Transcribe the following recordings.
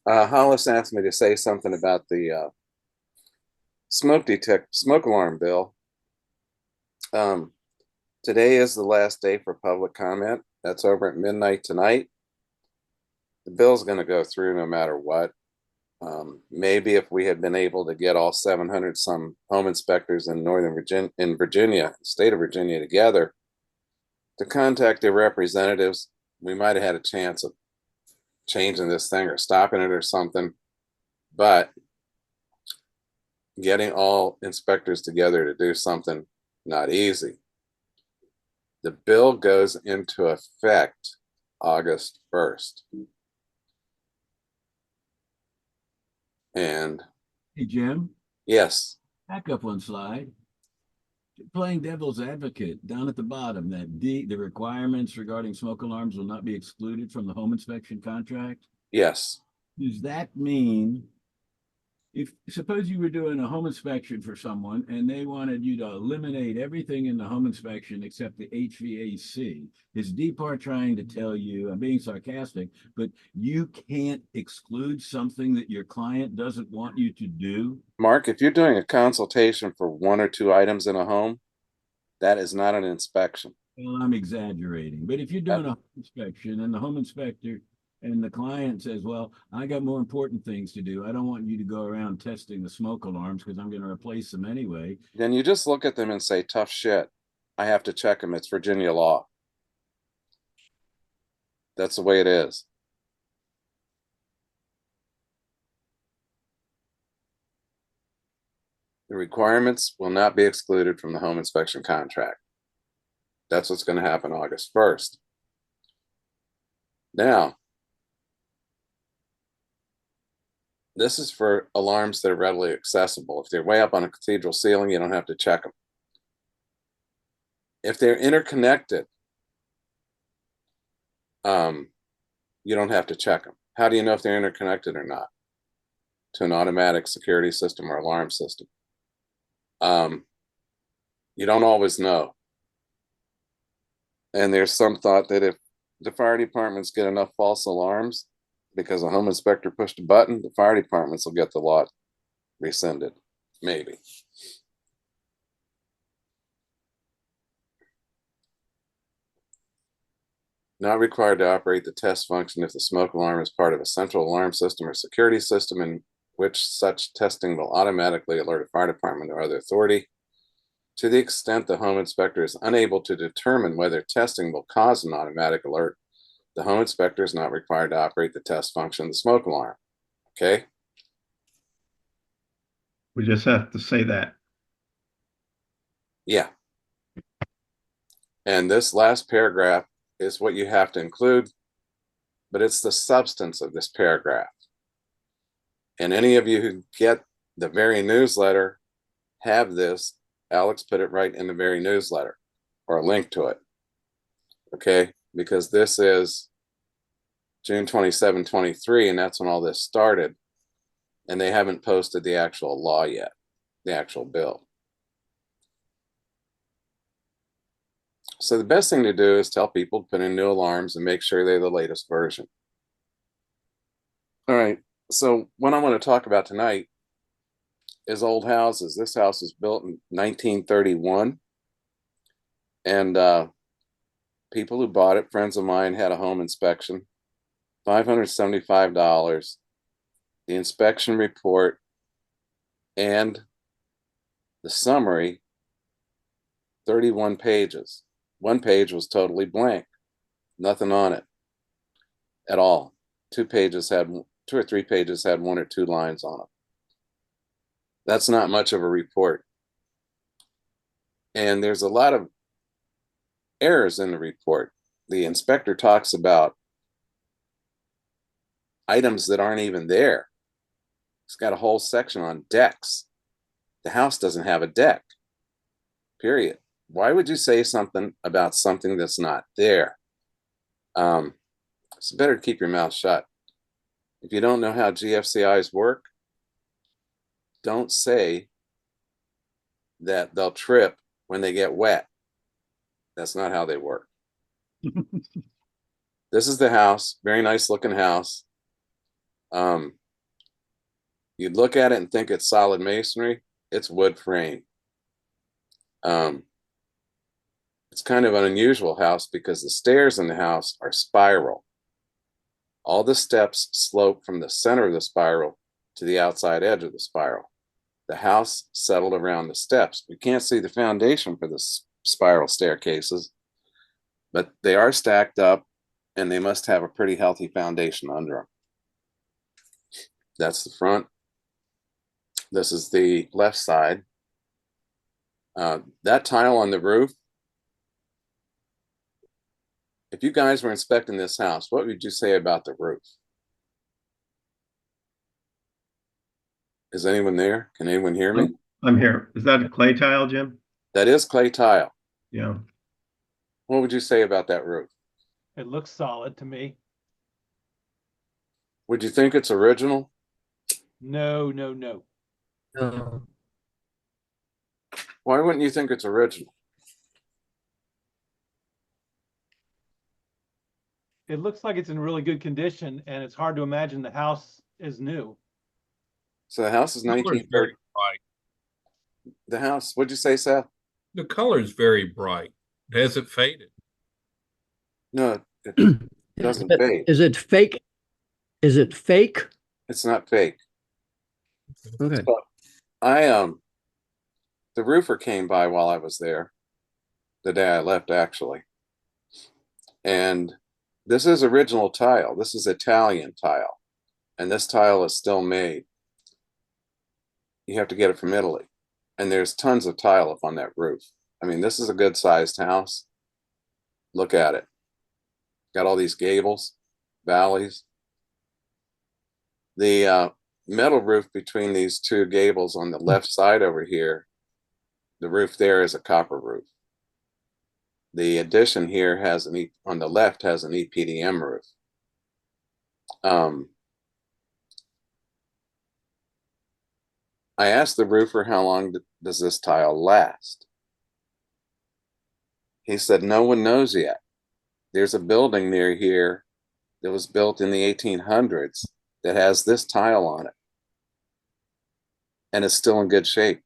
Hollis asked me to say something about the smoke alarm bill. Um, Today is the last day for public comment. That's over at midnight tonight. The bill's going to go through no matter what. Maybe if we had been able to get all 700 some home inspectors in Virginia, state of Virginia together to contact their representatives, we might have had a chance of changing this thing or stopping it or something. But getting all inspectors together to do something, not easy. The bill goes into effect August 1st. And Hey, Jim, yes, back up one slide. Playing devil's advocate down at the bottom, the requirements regarding smoke alarms will not be excluded from the home inspection contract. yes. Does that mean if suppose you were doing a home inspection for someone and they wanted you to eliminate everything in the home inspection except the HVAC? Is DPAR trying to tell you, I'm being sarcastic, but you can't exclude something that your client doesn't want you to do? Mark, if you're doing a consultation for one or two items in a home, that is not an inspection. Well, I'm exaggerating, but if you're That, doing a home inspection and the home inspector and the client says, well, I got more important things to do. I don't want you to go around testing the smoke alarms because I'm going to replace them anyway. then you just look at them and say, tough shit. I have to check them. It's Virginia law. That's the way it is. The requirements will not be excluded from the home inspection contract. That's what's going to happen August 1st. Now, this is for alarms that are readily accessible. If they're way up on a cathedral ceiling, you don't have to check them. If they're interconnected, you don't have to check them. How do you know if they're interconnected or not to an automatic security system or alarm system? You don't always know. And there's some thought that if the fire departments get enough false alarms because a home inspector pushed a button, the fire departments will get the law rescinded. Maybe. Not required to operate the test function if the smoke alarm is part of a central alarm system or security system in which such testing will automatically alert a fire department or other authority. To the extent the home inspector is unable to determine whether testing will cause an automatic alert, the home inspector is not required to operate the test function of the smoke alarm. Okay? We just have to say that. Yeah. And this last paragraph is what you have to include, but it's the substance of this paragraph. And any of you who get the very newsletter have this. Alex put it right in the very newsletter or a link to it. Okay? Because this is June 27, 23, and that's when all this started. And they haven't posted the actual law yet, the actual bill. So the best thing to do is tell people to put in new alarms and make sure they're the latest version. All right. So what I want to talk about tonight is old houses. This house was built in 1931. And people who bought it, friends of mine, had a home inspection, $575. The inspection report and the summary, 31 pages. One page was totally blank, nothing on it at all. Two or three pages had one or two lines on them. That's not much of a report. And there's a lot of errors in the report. The inspector talks about items that aren't even there. It's got a whole section on decks. The house doesn't have a deck, period. Why would you say something about something that's not there? It's better to keep your mouth shut. If you don't know how GFCIs work, don't say that they'll trip when they get wet. That's not how they work. This is the house, very nice looking house. Um, you'd look at it and think it's solid masonry. It's wood frame. It's kind of an unusual house because the stairs in the house are spiral. All the steps slope from the center of the spiral to the outside edge of the spiral. The house settled around the steps. We can't see the foundation for the spiral staircases, but they are stacked up and they must have a pretty healthy foundation under them. That's the front. This is the left side. That tile on the roof, if you guys were inspecting this house, what would you say about the roof? Is anyone there? Can anyone hear me? I'm here. Is that a clay tile, Jim? That is clay tile. Yeah. What would you say about that roof? It looks solid to me. Would you think it's original? No, no, no. Why wouldn't you think it's original? It looks like it's in really good condition, and it's hard to imagine the house is new. So the house is Color is 1930. very bright. The house, what'd you say, Seth? The color is very bright. Has it faded? No, it doesn't fade. Is it fake? Is it fake? It's not fake. Okay. So the roofer came by while I was there, the day I left actually. And this is original tile. This is Italian tile. And this tile is still made. You have to get it from Italy. And there's tons of tile up on that roof. I mean, this is a good sized house. Look at it. Got all these gables, valleys. The metal roof between these two gables on the left side over here, the roof there is a copper roof. The addition here has on the left has an EPDM roof. I asked the roofer, how long does this tile last? He said, no one knows yet. There's a building near here that was built in the 1800s that has this tile on it. And it's still in good shape.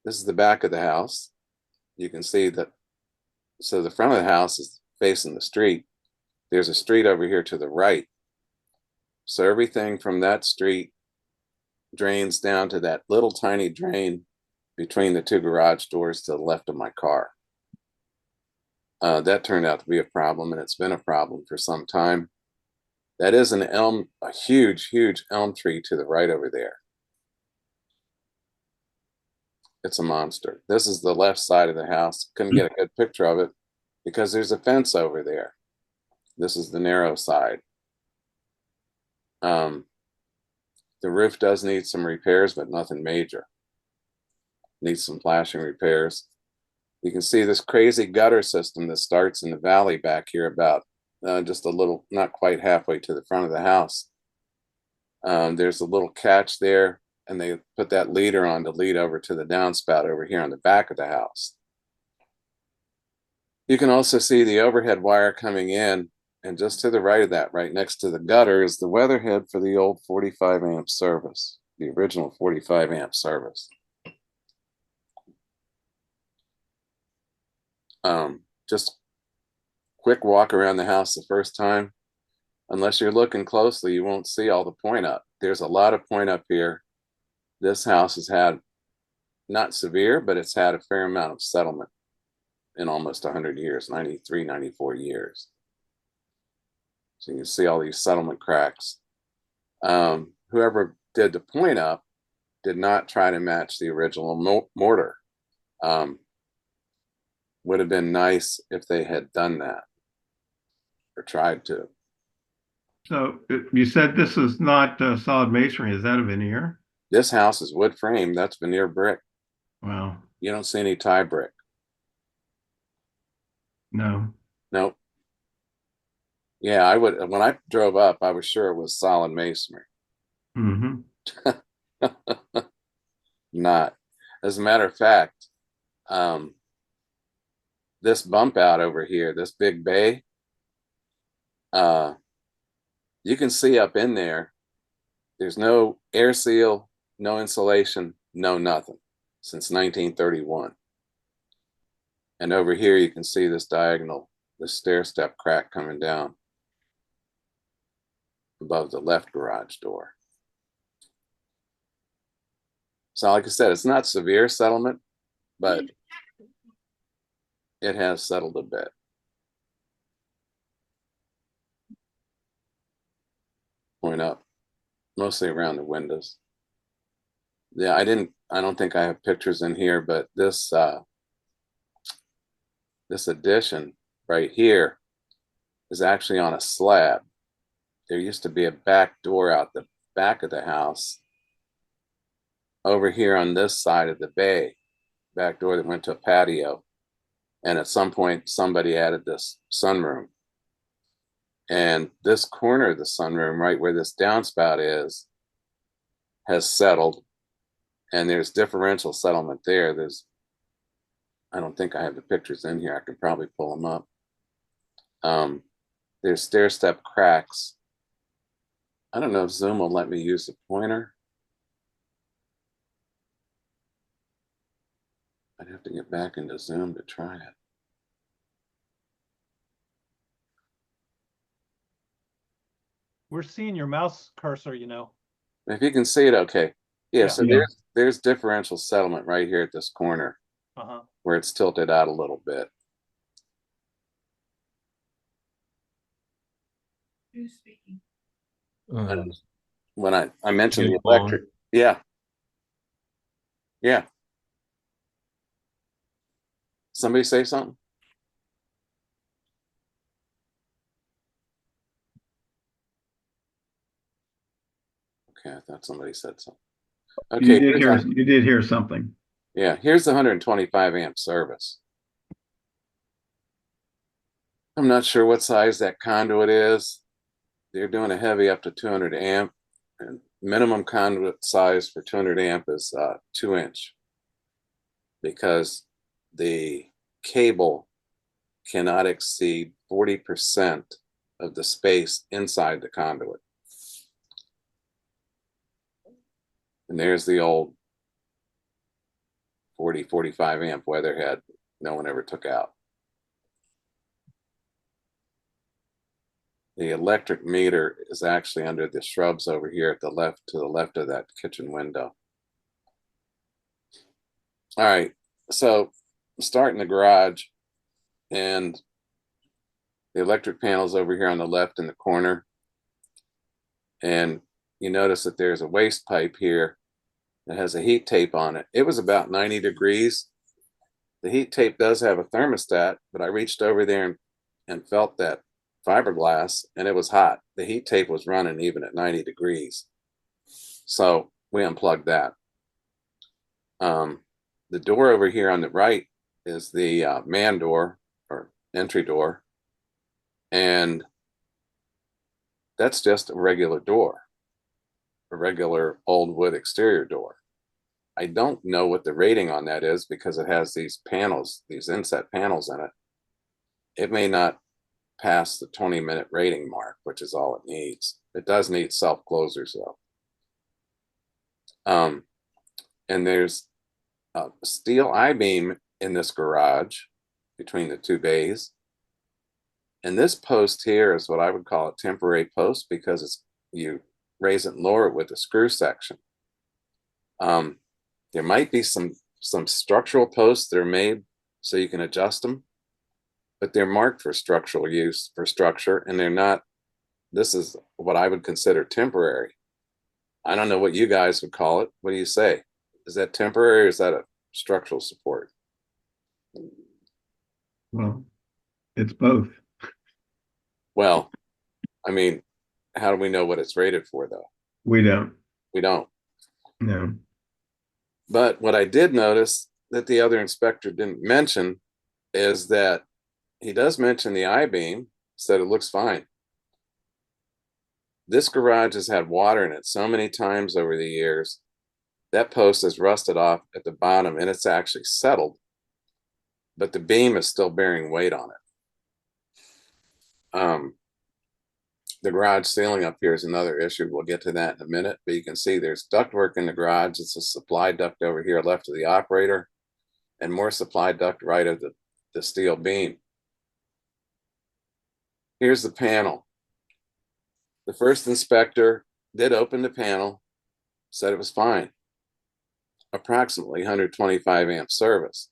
This is the back of the house. You can see that. So the front of the house is facing the street. There's a street over here to the right. So everything from that street drains down to that little tiny drain between the two garage doors to the left of my car. That turned out to be a problem, and it's been a problem for some time. That is an elm, a huge, huge elm tree to the right over there. It's a monster. This is the left side of the house. Couldn't get a good picture of it because there's a fence over there. This is the narrow side. The roof does need some repairs, but nothing major. Needs some flashing repairs. You can see this crazy gutter system that starts in the valley back here about just a little, not quite halfway to the front of the house. There's a little catch there, and they put that leader on to lead over to the downspout over here on the back of the house. You can also see the overhead wire coming in, and just to the right of that, right next to the gutter, is the weatherhead for the old 45 amp service, the original 45 amp service. Just quick walk around the house the first time. Unless you're looking closely, you won't see all the point up. There's a lot of point up here. This house has had, not severe, but it's had a fair amount of settlement in almost 100 years, 93, 94 years. So you can see all these settlement cracks. Whoever did the point up did not try to match the original mortar. Would have been nice if they had done that or tried to. So you said this is not solid masonry. Is that a veneer? This house is wood frame. That's veneer brick. Wow. You don't see any tie brick. No. Nope. Yeah, I would. When I drove up, I was sure it was solid masonry. Mm-hmm. Not. As a matter of fact, this bump out over here, this big bay, You can see up in there, there's no air seal, no insulation, no nothing since 1931. And over here, you can see this diagonal, this stair step crack coming down above the left garage door. So like I said, it's not severe settlement, but it has settled a bit. Point up, mostly around the windows. Yeah, I don't think I have pictures in here, but this this addition right here is actually on a slab. There used to be a back door out the back of the house over here on this side of the bay, back door that went to a patio. And at some point, somebody added this sunroom. And this corner of the sunroom, right where this downspout is, has settled. And there's differential settlement there. I don't think I have the pictures in here. I could probably pull them up. There's stair step cracks. I don't know if Zoom will let me use the pointer. I'd have to get back into Zoom to try it. We're seeing your mouse cursor, you know. If you can see it, okay. Yeah, Yeah. so Yeah. there's differential settlement right here at this corner Uh-huh. where it's tilted out a little bit. Who's speaking? When I mentioned Jim the Vaughn. electric, yeah. Yeah. Somebody say something? Okay, I thought somebody said something. Okay, You did hear something. yeah, here's the 125 amp service. I'm not sure what size that conduit is. They're doing a heavy up to 200 amp, and minimum conduit size for 200 amp is 2-inch, because the cable cannot exceed 40% of the space inside the conduit. And there's the old 40, 45 amp weatherhead no one ever took out. The electric meter is actually under the shrubs over here at the left, to the left of that kitchen window. All right, so start in the garage, and the electric panel's over here on the left in the corner. And you notice that there's a waste pipe here that has a heat tape on it. It was about 90 degrees. The heat tape does have a thermostat, but I reached over there and felt that fiberglass, and it was hot. The heat tape was running even at 90 degrees. So we unplugged that. The door over here on the right is the man door or entry door. And that's just a regular door, a regular old wood exterior door. I don't know what the rating on that is because it has these panels, these inset panels in it. It may not pass the 20-minute rating mark, which is all it needs. It does need self-closers though. And there's a steel I-beam in this garage between the two bays. And this post here is what I would call a temporary post, because it's, you raise it and lower it with a screw section. There might be some structural posts that are made so you can adjust them, but they're marked for structural use, for structure, and they're not. This is what I would consider temporary. I don't know what you guys would call it. What do you say? Is that temporary or is that a structural support? Well, it's both. Well, I mean, how do we know what it's rated for though? We don't. We don't. No. But what I did notice that the other inspector didn't mention is that he does mention the I-beam, said it looks fine. This garage has had water in it so many times over the years. That post has rusted off at the bottom and it's actually settled, but the beam is still bearing weight on it. The garage ceiling up here is another issue. We'll get to that in a minute, but you can see there's ductwork in the garage. It's a supply duct over here left of the operator, and more supply duct right of the steel beam. Here's the panel. The first inspector did open the panel, said it was fine. Approximately 125 amp service.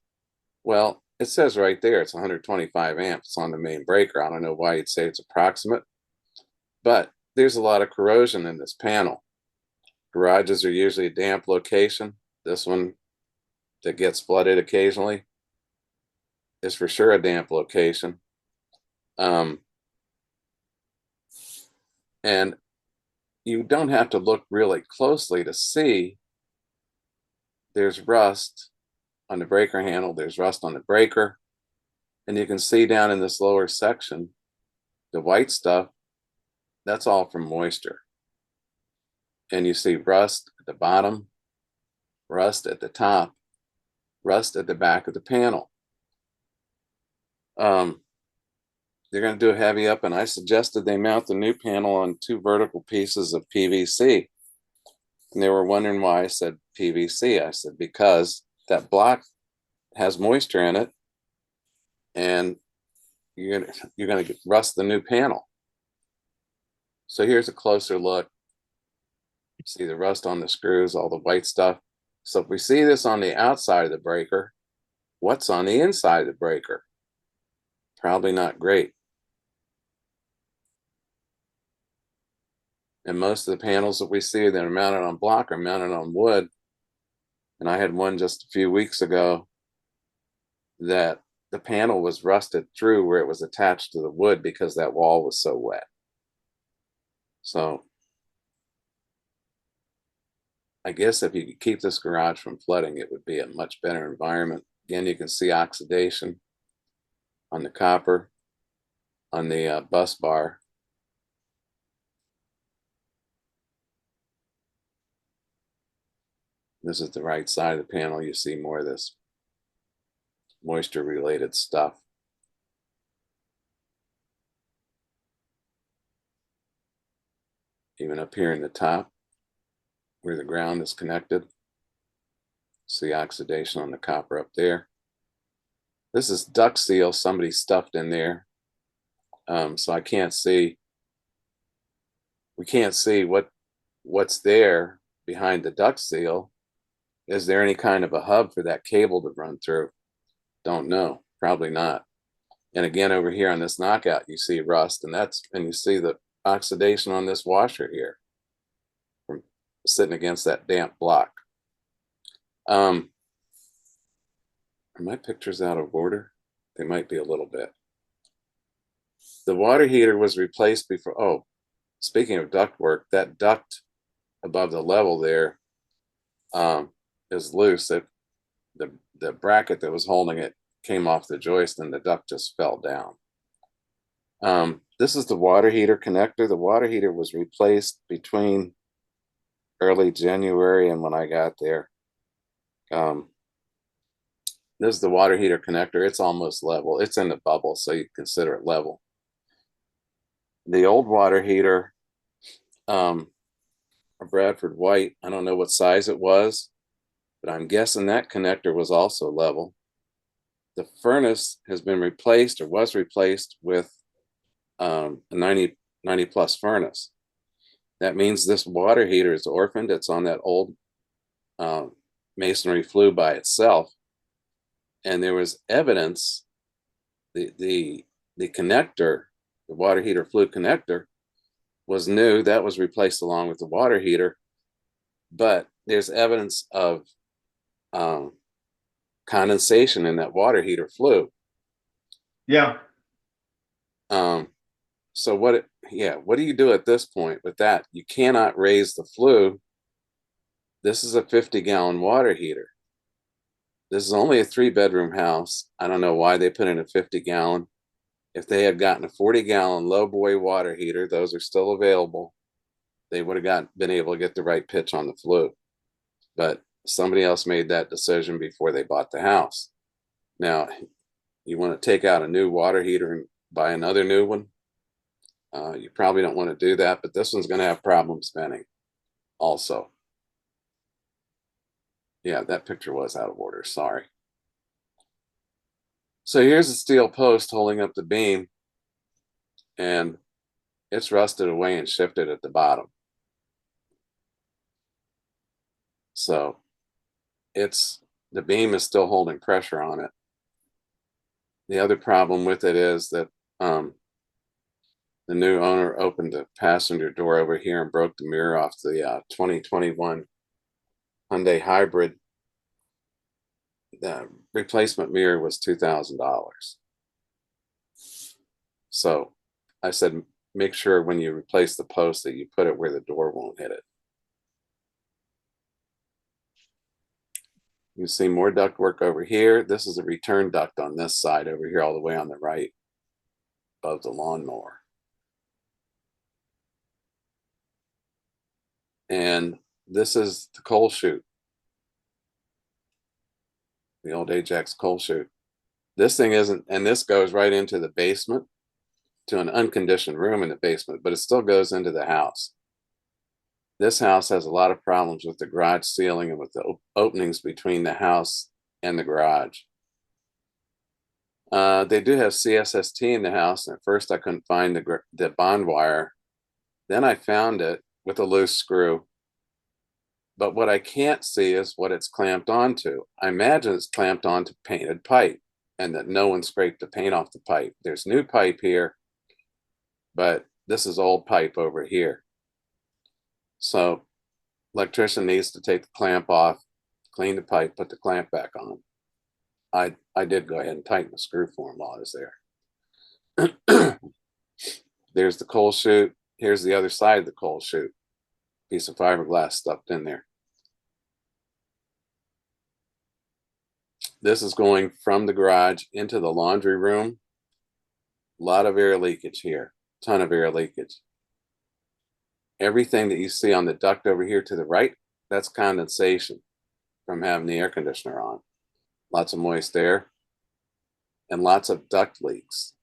Well, it says right there it's 125 amps on the main breaker. I don't know why you'd say it's approximate, but there's a lot of corrosion in this panel. Garages are usually a damp location. This one that gets flooded occasionally is for sure a damp location. And you don't have to look really closely to see there's rust on the breaker handle, there's rust on the breaker, and you can see down in this lower section, the white stuff, that's all from moisture. And you see rust at the bottom, rust at the top, rust at the back of the panel. They're going to do a heavy up, and I suggested they mount the new panel on 2 vertical pieces of PVC. And they were wondering why I said PVC. I said, because that block has moisture in it, and you're gonna rust the new panel. So here's a closer look. See the rust on the screws, all the white stuff. So if we see this on the outside of the breaker, what's on the inside of the breaker? Probably not great. And most of the panels that we see that are mounted on block are mounted on wood. And I had one just a few weeks ago that the panel was rusted through where it was attached to the wood because that wall was so wet. So I guess if you could keep this garage from flooding, it would be a much better environment. Again, you can see oxidation on the copper, on the bus bar. This is the right side of the panel. You see more of this moisture related stuff. Even up here in the top where the ground is connected, see oxidation on the copper up there. This is duct seal somebody stuffed in there. So I can't see, we can't see what's there behind the duct seal. Is there any kind of a hub for that cable to run through? Don't know, probably not. And again, over here on this knockout, you see rust, and you see the oxidation on this washer here from sitting against that damp block. Are my pictures out of order? They might be a little bit. The water heater was replaced before. Oh, speaking of duct work, that duct above the level there is loose. The bracket that was holding it came off the joist and the duct just fell down. This is the water heater connector. The water heater was replaced between early January and when I got there. This is the water heater connector. It's almost level. It's in the bubble, so you consider it level. The old water heater, a Bradford White, I don't know what size it was, but I'm guessing that connector was also level. The furnace has been replaced or was replaced with a 90 plus furnace. That means this water heater is orphaned. It's on that old masonry flue by itself. And there was evidence, the connector, the water heater flue connector was new. That was replaced along with the water heater. But there's evidence of condensation in that water heater flue. Yeah. So what do you do at this point with that? You cannot raise the flue. This is a 50-gallon water heater. This is only a 3-bedroom house. I don't know why they put in a 50-gallon. If they had gotten a 40-gallon low boy water heater, those are still available, they would have been able to get the right pitch on the flue. But somebody else made that decision before they bought the house. Now, you want to take out a new water heater and buy another new one? You probably don't want to do that, but this one's going to have problems venting also. Yeah, that picture was out of order, sorry. So here's a steel post holding up the beam, and it's rusted away and shifted at the bottom. So the beam is still holding pressure on it. The other problem with it is that the new owner opened the passenger door over here and broke the mirror off the 2021 Hyundai Hybrid. The replacement mirror was $2,000. So I said, make sure when you replace the post that you put it where the door won't hit it. You see more duct work over here. This is a return duct on this side over here, all the way on the right of the lawnmower. And this is the coal chute, the old Ajax coal chute. This thing isn't, and this goes right into the basement, to an unconditioned room in the basement, but it still goes into the house. This house has a lot of problems with the garage ceiling and with the openings between the house and the garage. They do have CSST in the house, and at first I couldn't find the bond wire. Then I found it with a loose screw. But what I can't see is what it's clamped onto. I imagine it's clamped onto painted pipe and that no one scraped the paint off the pipe. There's new pipe here, but this is old pipe over here. So electrician needs to take the clamp off, clean the pipe, put the clamp back on. I did go ahead and tighten the screw for him while I was there. There's the coal chute. Here's the other side of the coal chute. Piece of fiberglass stuffed in there. This is going from the garage into the laundry room. A lot of air leakage here, ton of air leakage. Everything that you see on the duct over here to the right, that's condensation from having the air conditioner on. Lots of moist air and lots of duct leaks.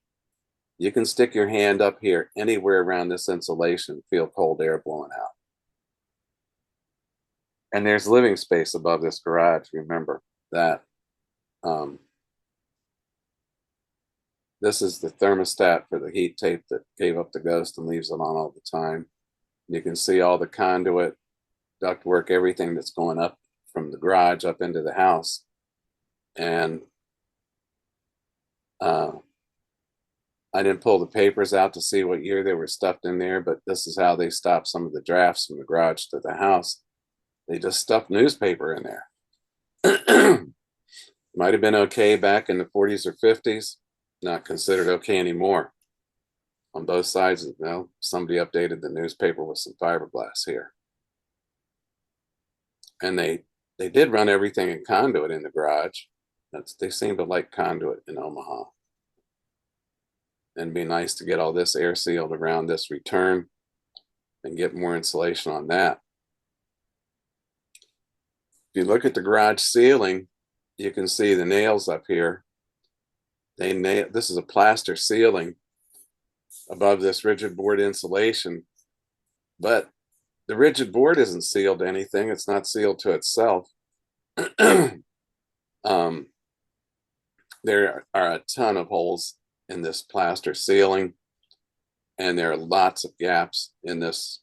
You can stick your hand up here anywhere around this insulation, feel cold air blowing out. And there's living space above this garage, remember that. This is the thermostat for the heat tape that gave up the ghost and leaves it on all the time. You can see all the conduit, ductwork, everything that's going up from the garage up into the house. And I didn't pull the papers out to see what year they were stuffed in there, but this is how they stopped some of the drafts from the garage to the house. They just stuffed newspaper in there. Might have been okay back in the 40s or 50s, not considered okay anymore. On both sides, well, somebody updated the newspaper with some fiberglass here. And they did run everything in conduit in the garage. They seem to like conduit in Omaha. And it'd be nice to get all this air sealed around this return and get more insulation on that. If you look at the garage ceiling, you can see the nails up here. This is a plaster ceiling above this rigid board insulation, but the rigid board isn't sealed to anything. It's not sealed to itself. There are a ton of holes in this plaster ceiling, and there are lots of gaps in this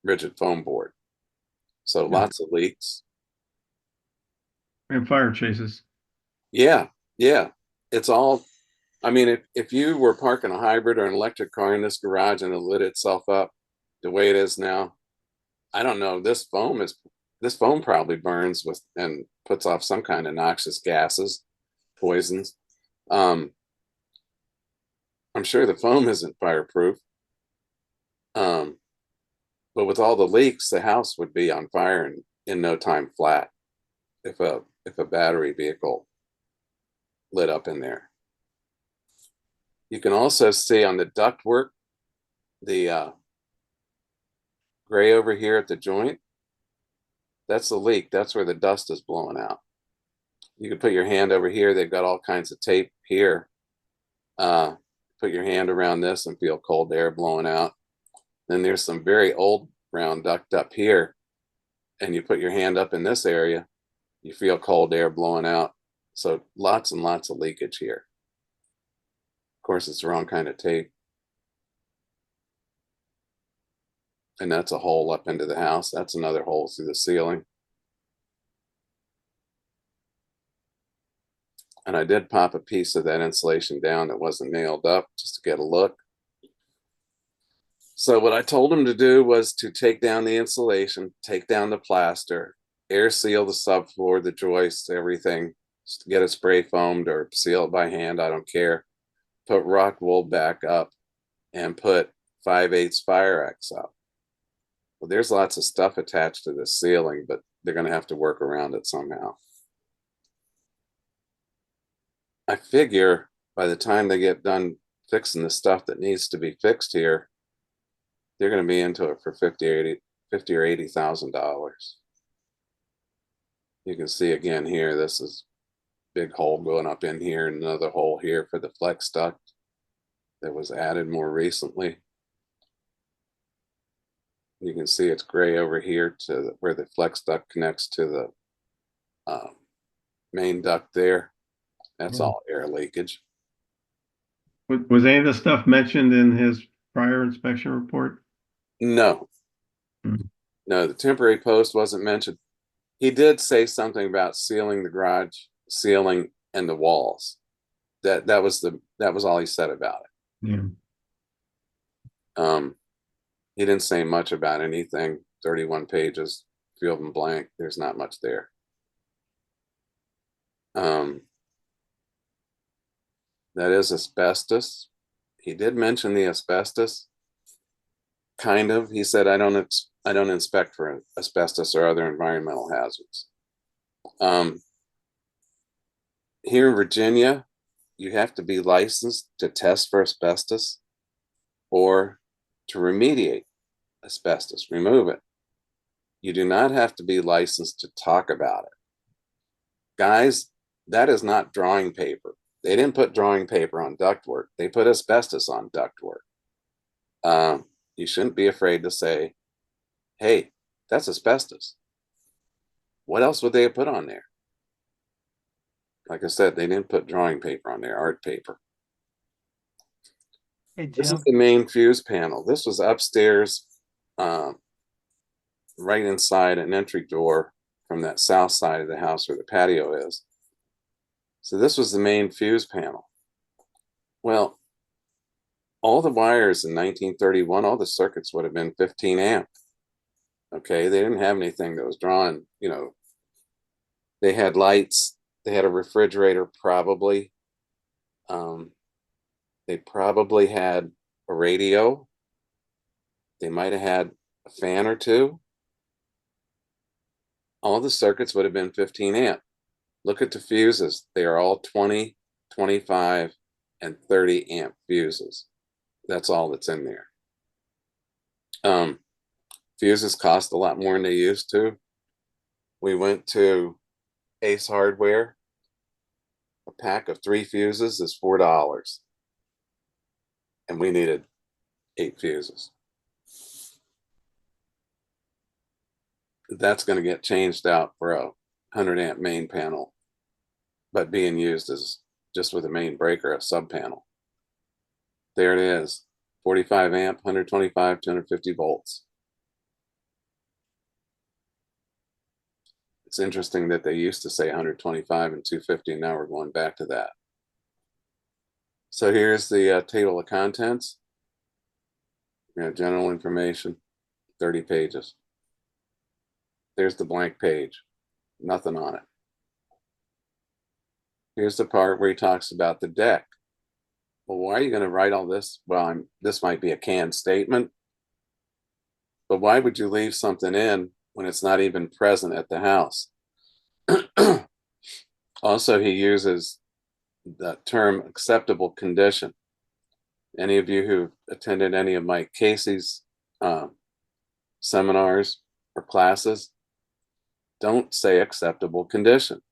rigid foam board. So lots of leaks. And fire chases. Yeah. It's all, I mean, if you were parking a hybrid or an electric car in this garage and it lit itself up the way it is now, I don't know, this foam probably burns with and puts off some kind of noxious gases, poisons. I'm sure the foam isn't fireproof. But with all the leaks, the house would be on fire in no time flat if a battery vehicle lit up in there. You can also see on the ductwork, the gray over here at the joint, that's the leak. That's where the dust is blowing out. You can put your hand over here. They've got all kinds of tape here to put your hand around this and feel cold air blowing out. Then there's some very old brown duct up here, and you put your hand up in this area, you feel cold air blowing out. So lots and lots of leakage here. Of course, it's the wrong kind of tape. And that's a hole up into the house. That's another hole through the ceiling. And I did pop a piece of that insulation down that wasn't nailed up just to get a look. So what I told him to do was to take down the insulation, take down the plaster, air seal the subfloor, the joists, everything, just to get it spray foamed or seal it by hand, I don't care. Put rock wool back up and put 5/8 Fire-X up. Well, there's lots of stuff attached to the ceiling, but they're going to have to work around it somehow. I figure by the time they get done fixing the stuff that needs to be fixed here, they're going to be into it for $50 or $80,000. You can see again here, this is big hole going up in here, and another hole here for the flex duct that was added more recently. You can see it's gray over here to where the flex duct connects to the main duct there. That's all air leakage. Was any of the stuff mentioned in his prior inspection report? No. Mhm. No, the temporary post wasn't mentioned. He did say something about sealing the garage ceiling and the walls. That was all he said about it. Yeah. He didn't say much about anything. 31 pages, a few of them blank. There's not much there. That is asbestos. He did mention the asbestos. Kind of. He said, I don't inspect for asbestos or other environmental hazards. Here in Virginia, you have to be licensed to test for asbestos or to remediate asbestos, remove it. You do not have to be licensed to talk about it. Guys, that is not drawing paper. They didn't put drawing paper on ductwork. They put asbestos on ductwork. You shouldn't be afraid to say, hey, that's asbestos. What else would they have put on there? Like I said, they didn't put drawing paper on there, art paper. Hey, This Jim, is the main fuse panel. This was upstairs, right inside an entry door from that south side of the house where the patio is. So this was the main fuse panel. Well, all the wires in 1931, all the circuits would have been 15 amp. Okay, they didn't have anything that was drawn, they had lights, they had a refrigerator probably. They probably had a radio. They might have had a fan or two. All the circuits would have been 15 amp. Look at the fuses. They are all 20, 25, and 30 amp fuses. That's all that's in there. Fuses cost a lot more than they used to. We went to Ace Hardware. A pack of 3 fuses is $4. And we needed 8 fuses. That's going to get changed out for a 100 amp main panel, but being used as just with a main breaker, a sub panel. There it is, 45 amp, 125, 250 volts. It's interesting that they used to say 125 and 250, and now we're going back to that. So here's the table of contents. We have general information, 30 pages. There's the blank page, nothing on it. Here's the part where he talks about the deck. Well, why are you going to write all this? Well, this might be a canned statement, but why would you leave something in when it's not even present at the house? Also, he uses the term acceptable condition. Any of you who attended any of Mike Casey's seminars or classes, don't say acceptable condition.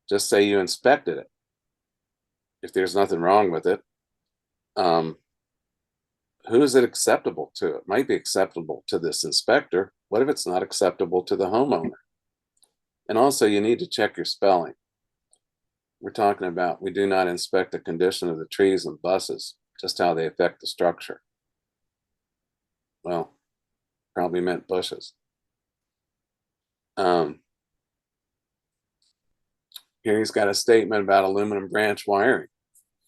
Just say you inspected it. If there's nothing wrong with it, Who is it acceptable to? It might be acceptable to this inspector. What if it's not acceptable to the homeowner? And also, you need to check your spelling. We're talking about, we do not inspect the condition of the trees and buses, just how they affect the structure. Well, probably meant bushes. Here he's got a statement about aluminum branch wiring.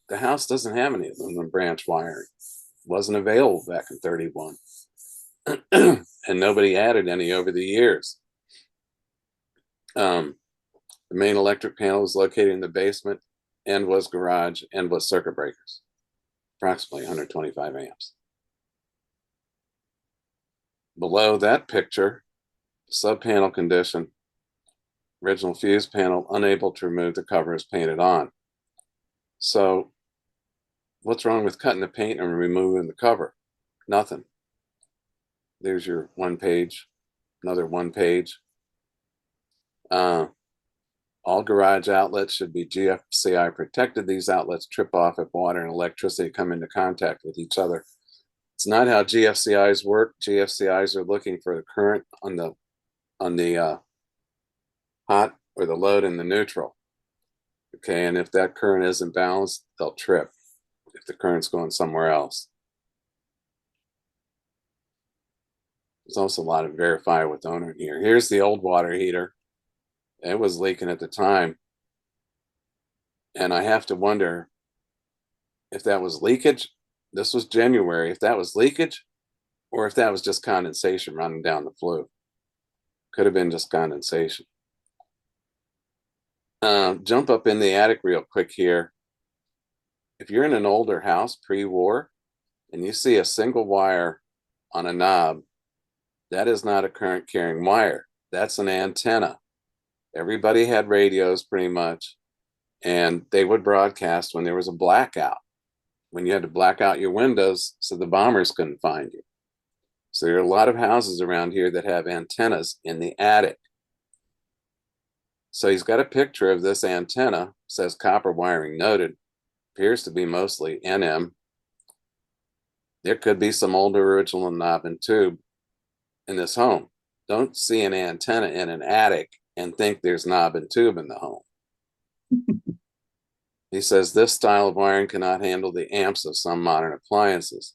The house doesn't have any aluminum branch wiring. It wasn't available back in 31. And nobody added any over the years. The main electric panel was located in the basement and was garage and was circuit breakers, approximately 125 amps. Below that picture, sub-panel condition, original fuse panel, unable to remove the cover is painted on. So what's wrong with cutting the paint and removing the cover? Nothing. There's your one page, another one page. All garage outlets should be GFCI protected. These outlets trip off if water and electricity come into contact with each other. It's not how GFCIs work. GFCIs are looking for the current on the hot or the load in the neutral. Okay, and if that current isn't balanced, they'll trip if the current's going somewhere else. There's also a lot of verify with owner in here. Here's the old water heater. It was leaking at the time. And I have to wonder if that was leakage. This was January. If that was leakage or if that was just condensation running down the flue. Could have been just condensation. Jump up in the attic real quick here. If you're in an older house pre-war and you see a single wire on a knob, that is not a current carrying wire. That's an antenna. Everybody had radios pretty much, and they would broadcast when there was a blackout, when you had to black out your windows so the bombers couldn't find you. So there are a lot of houses around here that have antennas in the attic. So he's got a picture of this antenna, says copper wiring noted, appears to be mostly NM. There could be some older original knob and tube in this home. Don't see an antenna in an attic and think there's knob and tube in the home. He says this style of wiring cannot handle the amps of some modern appliances.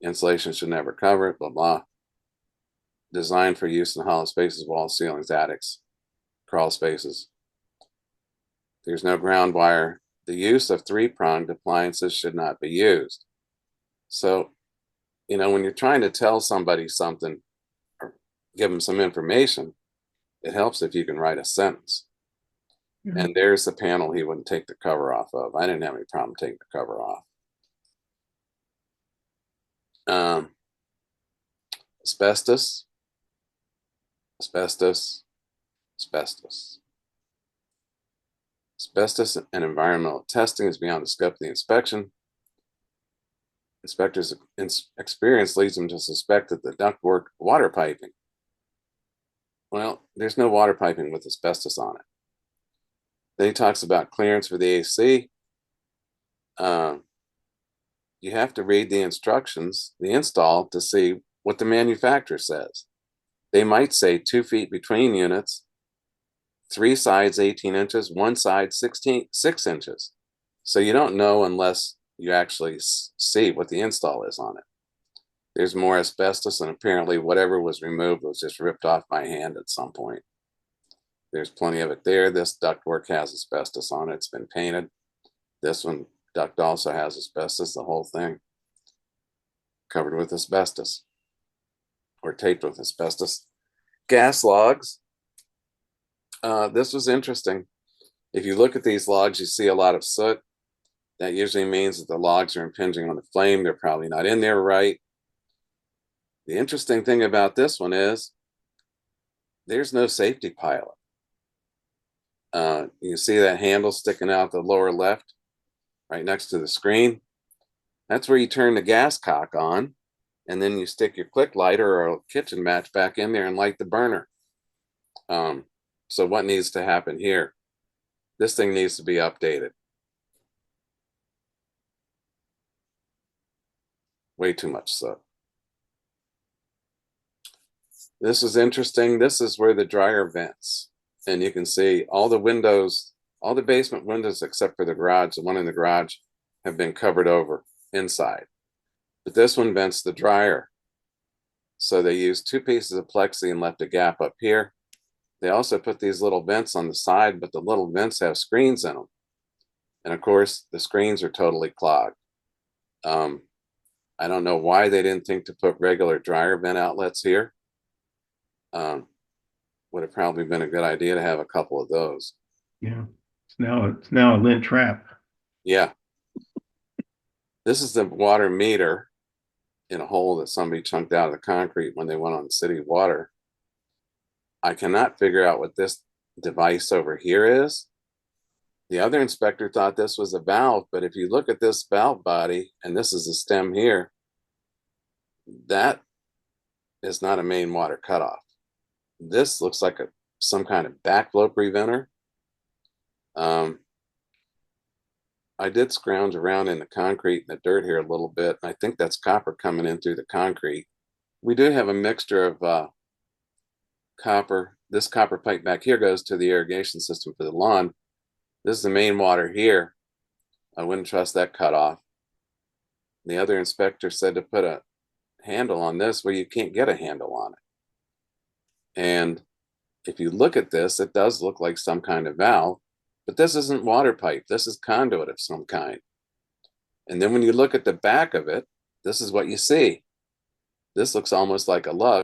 Insulation should never cover it, blah, blah. Designed for use in hollow spaces, walls, ceilings, attics, crawl spaces. There's no ground wire. The use of three-pronged appliances should not be used. So, you know, when you're trying to tell somebody something or give them some information, it helps if you can write a sentence. Mm-hmm. And there's the panel he wouldn't take the cover off of. I didn't have any problem taking the cover off. Asbestos, asbestos, asbestos. Asbestos and environmental testing is beyond the scope of the inspection. Inspectors' experience leads them to suspect that the ductwork water piping. Well, there's no water piping with asbestos on it. Then he talks about clearance for the AC. You have to read the instructions, the install, to see what the manufacturer says. They might say 2 feet between units, 3 sides 18 inches, 1 side 6 inches. So you don't know unless you actually see what the install is on it. There's more asbestos, and apparently whatever was removed was just ripped off by hand at some point. There's plenty of it there. This ductwork has asbestos on it. It's been painted. This one, duct also has asbestos, the whole thing covered with asbestos or taped with asbestos. Gas logs. This was interesting. If you look at these logs, you see a lot of soot. That usually means that the logs are impinging on the flame. They're probably not in there right. The interesting thing about this one is there's no safety pilot. You see that handle sticking out the lower left, right next to the screen. That's where you turn the gas cock on, and then you stick your click lighter or a kitchen match back in there and light the burner. So what needs to happen here? This thing needs to be updated. way too much soot. This is interesting. This is where the dryer vents. And you can see all the windows, all the basement windows except for the garage, the one in the garage, have been covered over inside. But this one vents the dryer. So they used 2 pieces of plexi and left a gap up here. They also put these little vents on the side, but the little vents have screens in them. And of course, the screens are totally clogged. I don't know why they didn't think to put regular dryer vent outlets here. Would have probably been a good idea to have a couple of those. Yeah, it's now a lint trap. Yeah. This is the water meter in a hole that somebody chunked out of the concrete when they went on city water. I cannot figure out what this device over here is. The other inspector thought this was a valve, but if you look at this valve body, and this is the stem here, that is not a main water cutoff. This looks like some kind of backflow preventer. I did scrounge around in the concrete and the dirt here a little bit. I think that's copper coming in through the concrete. We do have a mixture of copper. This copper pipe back here goes to the irrigation system for the lawn. This is the main water here. I wouldn't trust that cutoff. The other inspector said to put a handle on this where you can't get a handle on it. And if you look at this, it does look like some kind of valve, but this isn't water pipe. This is conduit of some kind. And then when you look at the back of it, this is what you see. This looks almost like a lug.